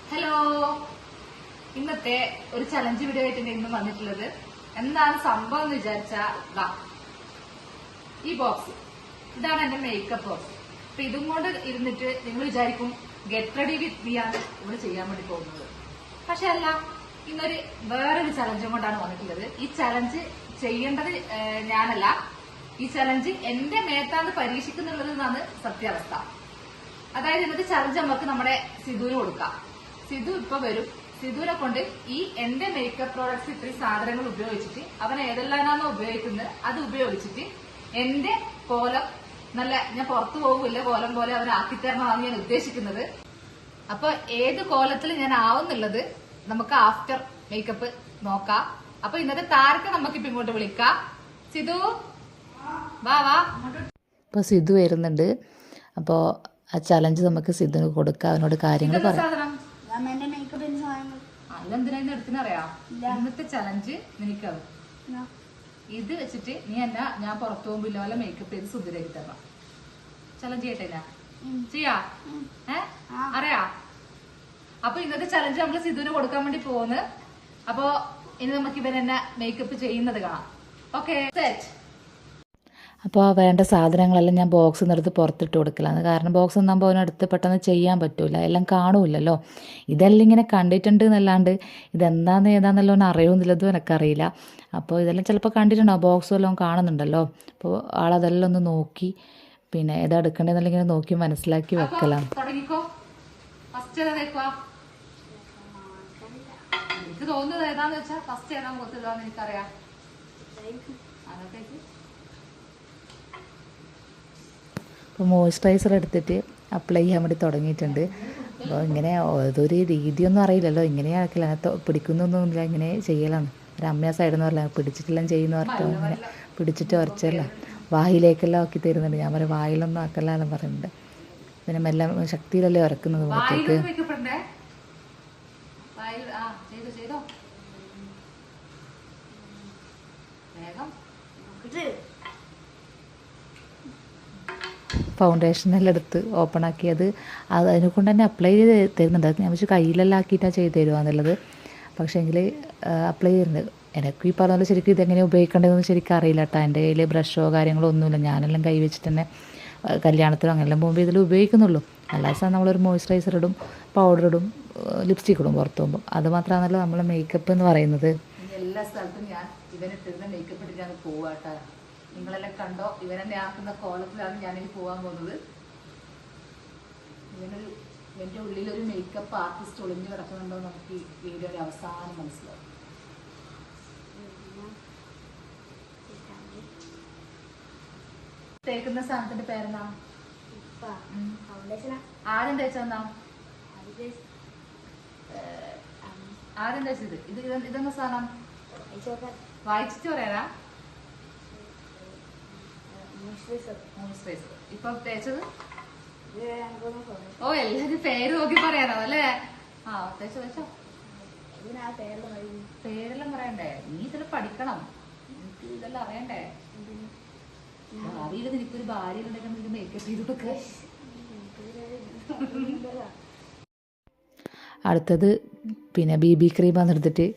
Hello, ഇന്നത്തെ ഒരു challenge video ആയിട്ട് ഇന്ന് വന്നിട്ടുള്ളത്. എന്താണ് സംഭവം എന്ന് വിചാരിച്ചാ, ഈ ബോക്സ് ഇതാണ് എന്റെ മേക്കപ്പ് ബോക്സ്. അപ്പൊ ഇതും കൊണ്ട് ഇരുന്നിട്ട് നിങ്ങൾ വിചാരിക്കും ഗെറ്റ് റെഡി വിത്ത് മീ ആണ് ഇവിടെ ചെയ്യാൻ വേണ്ടി പോകുന്നത്. പക്ഷെ അല്ല, ഇന്നൊരു വേറൊരു ചലഞ്ചും കൊണ്ടാണ് വന്നിട്ടുള്ളത്. ഈ ചലഞ്ച് ചെയ്യേണ്ടത് ഞാനല്ല, ഈ ചലഞ്ച് എന്റെ മേത്താന്ന് പരീക്ഷിക്കുന്നുള്ളത് എന്നാണ് സത്യാവസ്ഥ. അതായത് ഇന്നത്തെ ചലഞ്ച് നമുക്ക് നമ്മുടെ സിധുവിന് കൊടുക്കാം. സിധു ഇപ്പൊ വരും. സിധുവിനെ കൊണ്ട് ഈ എന്റെ മേക്കപ്പ് പ്രോഡക്ട്സ് ഇത്രയും സാധനങ്ങൾ ഉപയോഗിച്ചിട്ട് അവൻ ഏതെല്ലാമാണോ ഉപയോഗിക്കുന്നത് അത് ഉപയോഗിച്ചിട്ട് എന്റെ കോലം നല്ല ഞാൻ പുറത്തു പോകില്ല കോലം പോലെ അവൻ ആക്കിത്തരണമാണ് ഞാൻ ഉദ്ദേശിക്കുന്നത്. അപ്പൊ ഏത് കോലത്തിൽ ഞാൻ ആവുന്നുള്ളത് നമുക്ക് ആഫ്റ്റർ മേക്കപ്പ് നോക്കാം. അപ്പൊ ഇന്നത്തെ താരത്തെ നമുക്കിപ്പോ ഇങ്ങോട്ട് വിളിക്കാം. സിധു വാ വാ. ഇപ്പൊ സിധു വരുന്നുണ്ട്. അപ്പോൾ ആ ചലഞ്ച് നമുക്ക് സിധുവിന് കൊടുക്കാം. അവനോട് കാര്യങ്ങൾ പറയാം. അല്ലെന്തിനാ എടുത്തിനറിയാം. ഇന്നത്തെ ചലഞ്ച് നിനക്കാവും. ഇത് വെച്ചിട്ട് നീ എന്നാ ഞാൻ പുറത്തു പോകുമ്പോ വല്ല മേക്കപ്പ് ചെയ്ത് സുന്ദരാക്കി തരണം. ചലഞ്ച് ചെയ്യട്ടെ ചെയ്യാ? അറിയാ? അപ്പൊ ഇന്നത്തെ ചലഞ്ച് നമ്മള് സിധുവിന് കൊടുക്കാൻ വേണ്ടി പോകുന്നു. അപ്പൊ ഇനി നമുക്ക് ഇവൻ എന്നെ മേക്കപ്പ് ചെയ്യുന്നത് കാണാം. Okay, set. അപ്പോൾ വേണ്ട സാധനങ്ങളെല്ലാം ഞാൻ ബോക്സിൽ നിന്നെടുത്ത് പുറത്തിട്ട് കൊടുക്കലാണ്. കാരണം ബോക്സ് ഒന്നാകുമ്പോൾ അവനടുത്ത് പെട്ടെന്ന് ചെയ്യാൻ പറ്റില്ല, എല്ലാം കാണൂല്ലല്ലോ. ഇതെല്ലാം ഇങ്ങനെ കണ്ടിട്ടുണ്ട് എന്നല്ലാണ്ട് ഇതെന്താന്ന് ഏതാണെന്നല്ലോ അറിയുന്നില്ലതും എനിക്കറിയില്ല. അപ്പോൾ ഇതെല്ലാം ചിലപ്പോൾ കണ്ടിട്ടുണ്ടാവും, ബോക്സ് എല്ലാം കാണുന്നുണ്ടല്ലോ. അപ്പോൾ ആളതെല്ലാം ഒന്ന് നോക്കി പിന്നെ ഏതാ എടുക്കേണ്ടതെന്നെല്ലാം ഇങ്ങനെ നോക്കി മനസ്സിലാക്കി വെക്കലാണ്. എനിക്ക് തോന്നുന്നത് ഏതാന്ന് വെച്ചാൽ ഫസ്റ്റ് ഏതാ മുഖത്തില്ലാന്ന് എനിക്കറിയാം. അപ്പോൾ മോയ്സ്ചറൈസർ എടുത്തിട്ട് അപ്ലൈ ചെയ്യാൻ വേണ്ടി തുടങ്ങിയിട്ടുണ്ട്. അപ്പോൾ ഇങ്ങനെ ഏതൊരു രീതിയൊന്നും അറിയില്ലല്ലോ, ഇങ്ങനെ ആക്കില്ല, അങ്ങനെ പിടിക്കുന്നൊന്നുമില്ല, ഇങ്ങനെ ചെയ്യലാണ്. ഒരു അമ്മ സൈഡിൽ നിന്ന് പറഞ്ഞാൽ പിടിച്ചിട്ടെല്ലാം ചെയ്യുന്ന പറഞ്ഞിട്ടോ, ഇങ്ങനെ പിടിച്ചിട്ട് ഉറച്ചല്ല വായിലേക്കെല്ലാം ആക്കി തരുന്നുണ്ട്. ഞാൻ പറയും വായിലൊന്നും ആക്കല്ലെല്ലാം പറയുന്നുണ്ട്. പിന്നെ മെല്ലെ ശക്തിയിലല്ലേ ഉറക്കുന്നത് മുഖത്തേക്ക്. ഫൗണ്ടേഷനെല്ലാം എടുത്ത് ഓപ്പൺ ആക്കിയത് അതിനെ കൊണ്ട് തന്നെ അപ്ലൈ ചെയ്ത് തരുന്നുണ്ട്. ഞാൻ വെച്ച് കയ്യിലെല്ലാം ആക്കിയിട്ടാണ് ചെയ്ത് തരുവാന്നുള്ളത്. പക്ഷേ എങ്കിൽ അപ്ലൈ ചെയ്യുന്നുണ്ട്. എനിക്ക് ഈ പറഞ്ഞ പോലെ ശരിക്കും ഇതെങ്ങനെ ഉപയോഗിക്കേണ്ടതെന്ന് ശരിക്കും അറിയില്ല കേട്ടോ. എൻ്റെ കയ്യിൽ ബ്രഷോ കാര്യങ്ങളോ ഒന്നുമില്ല. ഞാനെല്ലാം കൈ വെച്ചിട്ട് തന്നെ കല്യാണത്തിനോ അങ്ങനെല്ലാം പോകുമ്പോൾ ഇതിൽ ഉപയോഗിക്കുന്നുള്ളൂ. എല്ലാ ദിവസവും നമ്മളൊരു മോയ്സ്ചറൈസർ ഇടും, പൗഡർ ഇടും, ലിപ്സ്റ്റിക് ഇടും പുറത്ത് പോകുമ്പോൾ. അത് മാത്രമാണല്ലോ നമ്മൾ മേക്കപ്പ് എന്ന് പറയുന്നത്. എല്ലാ സ്ഥലത്തും ഞാൻ ഇവനിട്ടിരുന്ന മേക്കപ്പ് ഇട്ടിട്ടാണ് പോവാട്ടാ. നിങ്ങളെല്ലാം കണ്ടോ, ഇവനെന്നെ ആക്കുന്ന കോലത്തിലാണ് ഞാനിനി പോകാൻ പോകുന്നത്. ഇവന്റെ ഉള്ളിലൊരു മേക്കപ്പ് ആർട്ടിസ്റ്റ് ഒളിഞ്ഞു കിടക്കുന്നുണ്ടോ നമുക്ക് ഈ വീഡിയോയുടെ അവസാനം മനസ്സിലാവും. തേക്കുന്ന സാധനത്തിന്റെ പേരെന്താ? ആദ്യം തേച്ചെന്നാ? ആദ്യം തേച്ചത് ഇതെന്ന സാധനം വായിച്ചിട്ട് പറയാനാ? മോയ്സ്ചറൈസർ. ഇപ്പൊ തേച്ചത് ഓ എല്ലാരും പേര് നോക്കി പറയാനോ അല്ലേ? ആ തേച്ചോ തേച്ചോ. പേരെല്ലാം പറയണ്ടേ? നീ ഇതെല്ലാം പഠിക്കണം, എനിക്ക് ഇതെല്ലാം അറിയണ്ടേ. ഭാവിയിൽ നിനക്കൊരു ഭാര്യ ഉണ്ടെങ്കിൽ മേക്കപ്പ് ചെയ്ത് കൊടുക്ക. അടുത്തത് പിന്നെ BB ക്രീമാണ് എടുത്തിട്ട്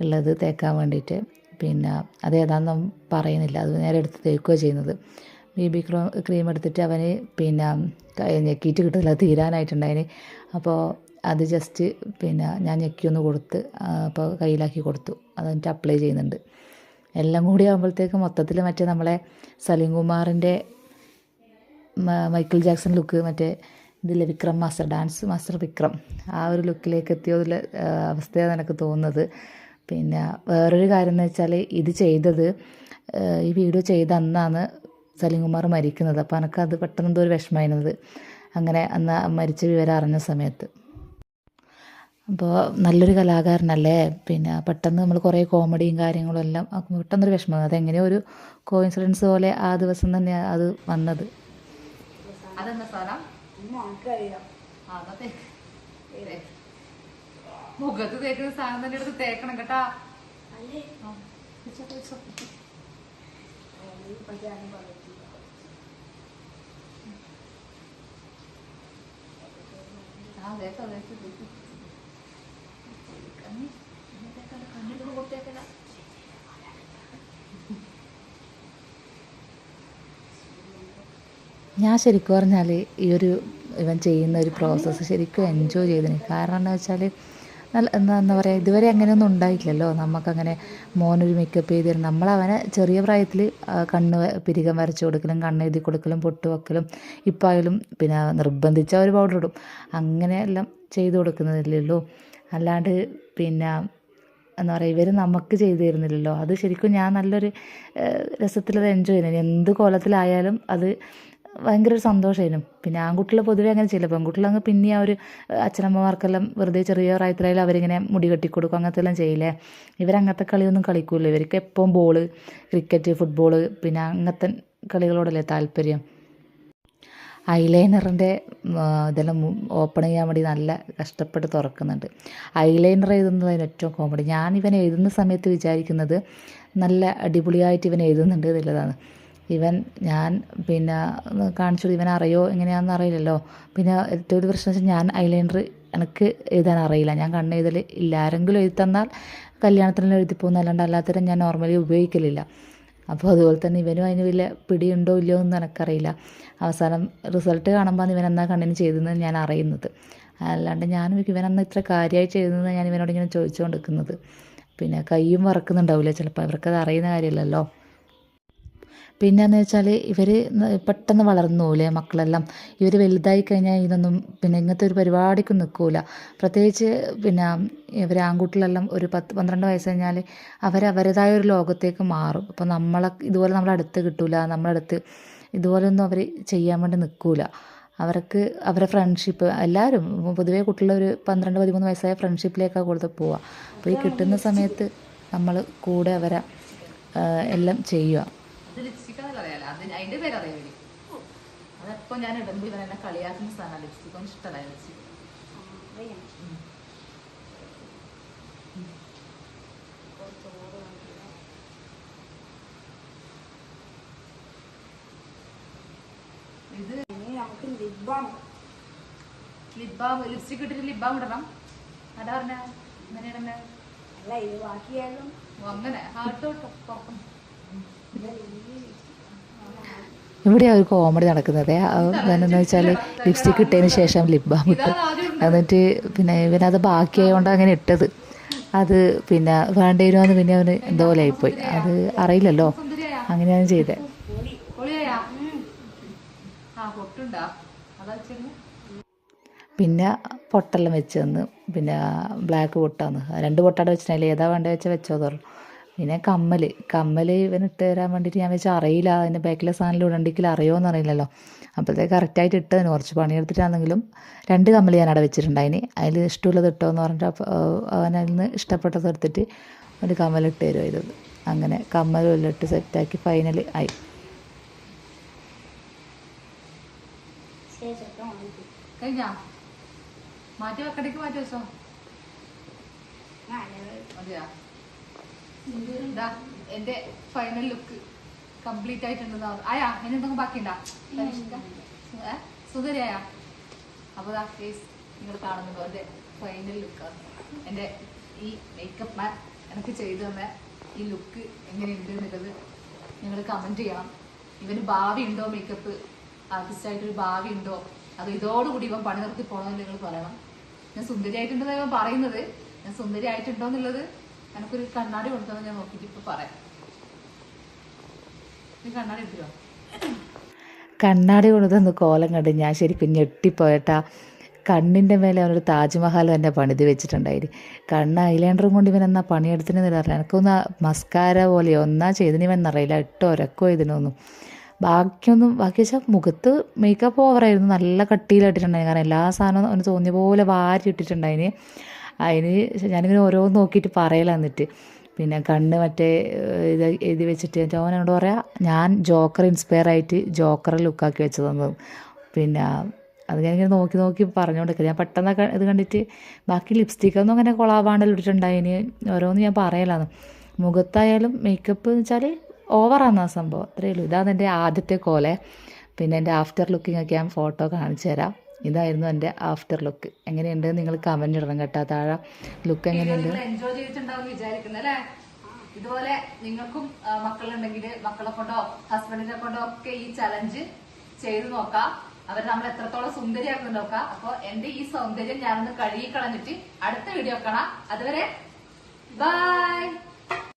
ഉള്ളത് തേക്കാൻ വേണ്ടിയിട്ട്. പിന്നെ അതേതാണെന്നും പറയുന്നില്ല, അത് നേരെ എടുത്ത് തേക്കുകയോ ചെയ്യുന്നത്. BB ക്രീം എടുത്തിട്ട് അവന് പിന്നെ ഞെക്കിയിട്ട് കിട്ടില്ല, തീരാനായിട്ടുണ്ടതിന്. അപ്പോൾ അത് ജസ്റ്റ് പിന്നെ ഞാൻ ഞെക്കിയൊന്ന് കൊടുത്ത് അപ്പോൾ കയ്യിലാക്കി കൊടുത്തു. അതെന്നിട്ട് അപ്ലൈ ചെയ്യുന്നുണ്ട്. എല്ലാം കൂടി ആകുമ്പോഴത്തേക്ക് മൊത്തത്തിൽ മറ്റേ നമ്മളെ സലീം കുമാറിൻ്റെ മൈക്കിൾ ജാക്സൺ ലുക്ക്, മറ്റേ ഇതിലെ Vikram master, dance master Vikram, ആ ഒരു ലുക്കിലേക്ക് എത്തിയതിൽ അവസ്ഥയാണ് എനിക്ക് തോന്നുന്നത്. പിന്നെ വേറൊരു കാര്യം എന്ന് വെച്ചാൽ ഇത് ചെയ്തത് ഈ വീഡിയോ ചെയ്ത അന്നാണ് സലീം കുമാർ മരിക്കുന്നത്. അപ്പോൾ എനിക്കത് പെട്ടെന്ന് എന്തോ ഒരു വിഷമമായിരുന്നത്, അങ്ങനെ അന്ന് മരിച്ച വിവരം അറിഞ്ഞ സമയത്ത്. അപ്പോൾ നല്ലൊരു കലാകാരനല്ലേ, പിന്നെ പെട്ടെന്ന് നമ്മൾ കുറേ കോമഡിയും കാര്യങ്ങളും എല്ലാം പെട്ടെന്നൊരു വിഷമം. അതെങ്ങനെയോ ഒരു കോയിൻസിഡൻസ് പോലെ ആ ദിവസം തന്നെ അത് വന്നത്. മുഖത്ത് തേക്കുന്ന സാധനം തന്നെ എടുത്ത് തേക്കണം കേട്ടാ. ഞാൻ ശരിക്കും പറഞ്ഞാൽ ഇവൻ ചെയ്യുന്ന ഒരു പ്രോസസ്സ് ശരിക്കും എൻജോയ് ചെയ്തിന്. കാരണം എന്താ വെച്ചാൽ നല്ല എന്താ പറയുക, ഇതുവരെ അങ്ങനെയൊന്നും ഉണ്ടായിട്ടില്ലല്ലോ. നമുക്കങ്ങനെ മോനൊരു മേക്കപ്പ് ചെയ്ത് തരും. നമ്മളവനെ ചെറിയ പ്രായത്തിൽ പിരികം വരച്ച് കൊടുക്കലും കണ്ണെഴുതി കൊടുക്കലും പൊട്ട് വെക്കലും ഇപ്പായാലും പിന്നെ നിർബന്ധിച്ച ഒരു പൗഡർ ഇടും, അങ്ങനെയെല്ലാം ചെയ്ത് കൊടുക്കുന്നതില്ലല്ലോ. അല്ലാണ്ട് പിന്നെ എന്താ പറയുക, ഇവർ നമുക്ക് ചെയ്തു തരുന്നില്ലല്ലോ. അത് ശരിക്കും ഞാൻ നല്ലൊരു രസത്തിലത് എൻജോയ് ചെയ്യുന്നു. എന്ത് കോലത്തിലായാലും അത് ഭയങ്കര ഒരു സന്തോഷമായിരുന്നു. പിന്നെ ആൺകുട്ടികൾ പൊതുവേ അങ്ങനെ ചെയ്യില്ല. പെൺകുട്ടികളങ്ങ് പിന്നെ ആ ഒരു അച്ഛനമ്മമാർക്കെല്ലാം വെറുതെ ചെറിയ പ്രായത്തിലായാലും അവരിങ്ങനെ മുടി കെട്ടിക്കൊടുക്കും, അങ്ങനത്തെ എല്ലാം ചെയ്യില്ലേ. ഇവരങ്ങനത്തെ കളിയൊന്നും കളിക്കൂല. ഇവർക്ക് എപ്പോഴും ബോള്, ക്രിക്കറ്റ്, ഫുട്ബോൾ, പിന്നെ അങ്ങനത്തെ കളികളോടല്ലേ താല്പര്യം. ഐലൈനറിൻ്റെ ഇതെല്ലാം ഓപ്പൺ ചെയ്യാൻ വേണ്ടി നല്ല കഷ്ടപ്പെട്ട് തുറക്കുന്നുണ്ട്. ഐലൈനർ എഴുതുന്നതിന് ഏറ്റവും കോമഡി. ഇവൻ എഴുതുന്ന സമയത്ത് വിചാരിക്കുന്നത് നല്ല അടിപൊളിയായിട്ട് ഇവൻ എഴുതുന്നുണ്ട് എന്നുള്ളതാണ്. ഞാൻ പിന്നെ കാണിച്ചു, ഇവൻ അറിയോ എങ്ങനെയാണെന്ന് അറിയില്ലല്ലോ. പിന്നെ ഏറ്റവും ഒരു പ്രശ്നം വെച്ചാൽ ഞാൻ ഐലൈനർ എനിക്ക് എഴുതാൻ അറിയില്ല. ഞാൻ കണ്ണെഴുതൽ ഇല്ല. ആരെങ്കിലും എഴുതി തന്നാൽ കല്യാണത്തിനെല്ലാം എഴുതി പോകുന്ന, അല്ലാണ്ട് അല്ലാത്തരം ഞാൻ നോർമലി ഉപയോഗിക്കലില്ല. അപ്പോൾ അതുപോലെ തന്നെ ഇവനും അതിന് വലിയ പിടിയുണ്ടോ ഇല്ലയോ എന്ന് എനിക്കറിയില്ല. അവസാനം റിസൾട്ട് കാണുമ്പോൾ ഇവൻ എന്നാ കണ്ണിന് ചെയ്തതെന്ന് ഞാൻ അറിയുന്നത്. അല്ലാണ്ട് ഇവനെന്നാ ഇത്ര കാര്യമായി ചെയ്തതെന്ന് ഞാൻ ഇവനോട് ഇങ്ങനെ ചോദിച്ചുകൊണ്ടിരിക്കുന്നത്. പിന്നെ കൈയും വറക്കുന്നുണ്ടാവില്ല ചിലപ്പോൾ, ഇവർക്കത് അറിയുന്ന കാര്യമില്ലല്ലോ. പിന്നെയെന്ന് വെച്ചാൽ ഇവർ പെട്ടെന്ന് വളർന്നു പോകില്ലേ മക്കളെല്ലാം. ഇവർ വലുതായി കഴിഞ്ഞാൽ ഇതൊന്നും പിന്നെ ഇങ്ങനത്തെ ഒരു പരിപാടിക്കും നിൽക്കില്ല. പ്രത്യേകിച്ച് പിന്നെ ഇവർ ആൺകുട്ടികളെല്ലാം ഒരു 10-12 വയസ്സ് കഴിഞ്ഞാൽ അവരവരുടേതായ ഒരു ലോകത്തേക്ക് മാറും. അപ്പോൾ ഇതുപോലെ നമ്മളടുത്ത് കിട്ടില്ല, നമ്മളടുത്ത് ഇതുപോലൊന്നും അവർ ചെയ്യാൻ വേണ്ടി നിൽക്കില്ല. അവരെ ഫ്രണ്ട്ഷിപ്പ് എല്ലാവരും പൊതുവേ കുട്ടികൾ ഒരു 12-13 വയസ്സായ ഫ്രണ്ട്ഷിപ്പിലേക്കാണ് കൂടുതൽ പോവുക. അപ്പോൾ ഈ കിട്ടുന്ന സമയത്ത് നമ്മൾ കൂടെ അവരെ എല്ലാം ചെയ്യുക. അത് ലിപ്സ്റ്റിക് അറിയാലോ, അതിന്റെ പേര് അറിയാം. അതെപ്പോ ഞാൻ ഇടുമ്പോ ഇവൻ എന്നെ കളിയാക്കുന്ന സാധനം ലിപ്സ്റ്റിക്. ഒന്നും ഇഷ്ടമല്ല ലിപ്സ്റ്റിക്. ഇത് ലിപ്ബാം, ലിപ്സ്റ്റിക് ഇട്ടിട്ട് ലിപ്ബാം ഇടണം. അതാ പറഞ്ഞ അങ്ങനെ ഇടണ്ടേ? അങ്ങനെ ഹാർട്ട് തുറക്കും. ഇവിടെ ഒരു കോമഡി നടക്കുന്നത് എന്താണെന്ന് വെച്ചാൽ ലിപ്സ്റ്റിക് ഇട്ടതിന് ശേഷം ലിപ് ബാം ഇട്ടു. എന്നിട്ട് പിന്നെ ഇവനത് ബാക്കിയായതുകൊണ്ട് അങ്ങനെ ഇട്ടത്. അത് പിന്നെ വേണ്ടേരുമെന്ന് പിന്നെ അവന് എന്തോ പോലെയായിപ്പോയി. അത് അറിയില്ലല്ലോ, അങ്ങനെയാണ് ചെയ്തത്. പിന്നെ പൊട്ടെല്ലാം വെച്ച് തന്ന്. പിന്നെ ബ്ലാക്ക് പൊട്ടാന്ന് 2 പൊട്ടാടെ വെച്ചിട്ടില്ല, ഏതാ വേണ്ടത് വെച്ചാൽ വെച്ചോ പറഞ്ഞു. പിന്നെ കമ്മൽ ഇവന് ഇട്ട് തരാൻ വേണ്ടിയിട്ട് ഞാൻ വെച്ചാൽ അറിയില്ല, അതിൻ്റെ ബാക്കിലെ സാധനം ഇടണ്ടെങ്കിൽ അറിയുമോയെന്ന് അറിയില്ലല്ലോ. അപ്പോഴത്തേക്ക് കറക്റ്റായിട്ട് ഇട്ടതിന് കുറച്ച് പണിയെടുത്തിട്ടാണെങ്കിലും 2 കമ്മൽ ഞാൻ അവിടെ വെച്ചിട്ടുണ്ടായിന്. അതിൽ ഇഷ്ടമുള്ളത് ഇട്ടോ എന്ന് പറഞ്ഞിട്ട് അവനതിൽ നിന്ന് ഇഷ്ടപ്പെട്ടത് എടുത്തിട്ട് ഒരു കമ്മലിട്ട് തരുമായിരുന്നു. അങ്ങനെ കമ്മലും എല്ലാം ഇട്ട് സെറ്റാക്കി ഫൈനൽ ആയി. കഴിഞ്ഞാ മാറ്റി വെക്കടേക്ക് മാറ്റി വെച്ചോ. മതിയാ? എന്റെ ഫൈനൽ ലുക്ക് കംപ്ലീറ്റ് ആയിട്ടുണ്ടെന്ന് ആയാ? ഇനി എന്തെങ്കിലും ബാക്കിയുണ്ടാ? സുന്ദരിയായ? അപ്പൊ നിങ്ങൾ കാണുന്നുണ്ടോ എന്റെ ഫൈനൽ ലുക്ക്? എന്റെ ഈ മേക്കപ്പ് മാൻ എനിക്ക് ചെയ്തു തന്ന ഈ ലുക്ക് എങ്ങനെയുണ്ട് എന്നുള്ളത് നിങ്ങൾ കമന്റ് ചെയ്യണം. ഇവന് ഭാവി ഉണ്ടോ, മേക്കപ്പ് ആർട്ടിസ്റ്റായിട്ടൊരു ഭാവി ഉണ്ടോ, അത് ഇതോടുകൂടി ഇവൻ പണി നിർത്തി പോകണമെന്ന് നിങ്ങൾ പറയണം. ഞാൻ സുന്ദരിയായിട്ടുണ്ടെന്ന് ഇവൻ പറയുന്നത്. ഞാൻ സുന്ദരി ആയിട്ടുണ്ടോ എന്നുള്ളത് എനിക്കൊരു കണ്ണാടി കൊടുത്തത് ഞാൻ നോക്കിയിട്ട് ഇപ്പൊ പറയാം. നീ കണ്ണാടി ഇട്ടോ? കണ്ണാടി കൊടുത്തൊന്ന് കോലം കണ്ട് ഞാൻ ശരിക്കും ഞെട്ടിപ്പോയട്ടാ. കണ്ണിൻ്റെ മേലെ അവനൊരു താജ്മഹൽ തന്നെ പണിത് വെച്ചിട്ടുണ്ടായിരുന്നു. കണ്ണ് ഐലൈനറും കൊണ്ട് ഇവൻ എന്നാ പണിയെടുത്തിനെന്ന് അറിയില്ല. എനിക്കൊന്ന് മസ്കാര പോലെയോ ഒന്നാ ചെയ്തിനിവെന്നറിയില്ല. ഒരക്കോ ഇതിനൊന്നും ബാക്കി വെച്ചാൽ മുഖത്ത് മേക്കപ്പ് ഓവറായിരുന്നു. നല്ല കട്ടിയിലിട്ടിട്ടുണ്ടായിരുന്നു. കാരണം എല്ലാ സാധനവും അവന് തോന്നിയ പോലെ വാരി ഇട്ടിട്ടുണ്ടായിന്. അതിന് ഞാനിങ്ങനെ ഓരോന്ന് നോക്കിയിട്ട് പറയല. എന്നിട്ട് പിന്നെ കണ്ണ് മറ്റേ ഇത് എഴുതി വെച്ചിട്ട് അവൻ എന്നോട് പറയാം ഞാൻ ജോക്കർ ഇൻസ്പയർ ആയിട്ട് ജോക്കറെ ലുക്കാക്കി വെച്ച് തന്നത്. പിന്നെ അത് ഞാനിങ്ങനെ നോക്കി പറഞ്ഞുകൊണ്ടിരിക്കുക. ഞാൻ പെട്ടെന്ന് ഇത് കണ്ടിട്ട് ബാക്കി ലിപ്സ്റ്റിക്കൊന്നും അങ്ങനെ കൊളാവാണ്ടല്ലോ ഇട്ടിട്ടുണ്ടായിന്. ഓരോന്ന് ഞാൻ പറയലാന്ന്. മുഖത്തായാലും മേക്കപ്പ് എന്ന് വെച്ചാൽ ഓവറാണ് ആ സംഭവം. അത്രയേ ഉള്ളൂ. ഇതാണ് എൻ്റെ ആദ്യത്തെ കോലെ. പിന്നെ എൻ്റെ ആഫ്റ്റർ ലുക്കിംഗ് ഒക്കെ ഞാൻ ഫോട്ടോ കാണിച്ചു തരാം. ഇതായിരുന്നു എൻ്റെ ആഫ്റ്റർ ലുക്ക്. എങ്ങനെയുണ്ട് നിങ്ങൾ കമന്റ് ഇടണം കേട്ടോ താഴെ. ലുക്ക് എങ്ങനെയുണ്ട്? എൻജോയ് ചെയ്തിട്ടുണ്ടാവും വിചാരിക്കുന്നത് അല്ലേ? ഇതുപോലെ നിങ്ങൾക്കും മക്കളുണ്ടെങ്കിൽ മക്കളെ കൊണ്ടോ ഹസ്ബൻഡിനെ കൊണ്ടോ ഒക്കെ ഈ ചലഞ്ച് ചെയ്ത് നോക്കാം. അവർ നമ്മൾ എത്രത്തോളം സുന്ദരിയാക്കുന്നു നോക്കാം. അപ്പൊ എന്റെ ഈ സൗന്ദര്യം ഞാനൊന്ന് കഴുകി കളഞ്ഞിട്ട് അടുത്ത വീഡിയോ കാണാം. അതുവരെ ബൈ.